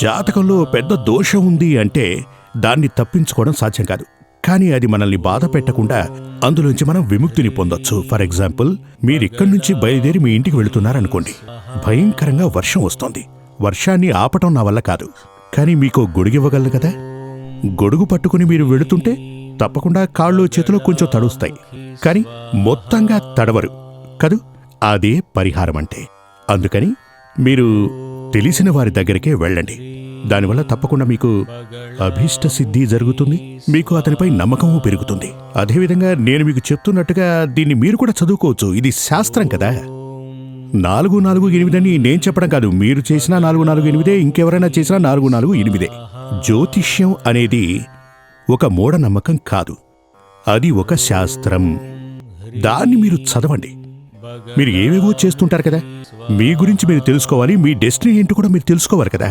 జాతకంలో పెద్ద దోషం ఉంది అంటే దాన్ని తప్పించుకోవడం సాధ్యం కాదు. కానీ అది మనల్ని బాధ పెట్టకుండా అందులోంచి మనం విముక్తిని పొందొచ్చు. ఫర్ ఎగ్జాంపుల్, మీరిక్కడి నుంచి బయలుదేరి మీ ఇంటికి వెళుతున్నారనుకోండి. భయంకరంగా వర్షం వస్తోంది. వర్షాన్ని ఆపటం నా వల్ల కాదు, కానీ మీకు గొడుగివ్వగలను కదా. గొడుగు పట్టుకుని మీరు వెళుతుంటే తప్పకుండా కాళ్ళు చేతిలో కొంచెం తడుస్తాయి, కానీ మొత్తంగా తడవరు కదూ. అదే పరిహారం అంటే. అందుకని మీరు తెలిసిన వారి దగ్గరికే వెళ్ళండి. దానివల్ల తప్పకుండా మీకు అభీష్ట సిద్ధి జరుగుతుంది, మీకు అతనిపై నమ్మకము పెరుగుతుంది. అదేవిధంగా నేను మీకు చెప్తున్నట్టుగా దీన్ని మీరు కూడా చదువుకోవచ్చు. ఇది శాస్త్రం కదా. 448 అని నేను చెప్పడం కాదు. మీరు చేసినా 448, ఇంకెవరైనా చేసినా 448. జ్యోతిష్యం అనేది ఒక మూఢనమ్మకం కాదు, అది ఒక శాస్త్రం. దాన్ని మీరు చదవండి. మీరు ఏవేవో చేస్తుంటారు కదా, మీ గురించి మీరు తెలుసుకోవాలి, మీ డెస్టినీ ఏంటో కూడా మీరు తెలుసుకోవాలి కదా.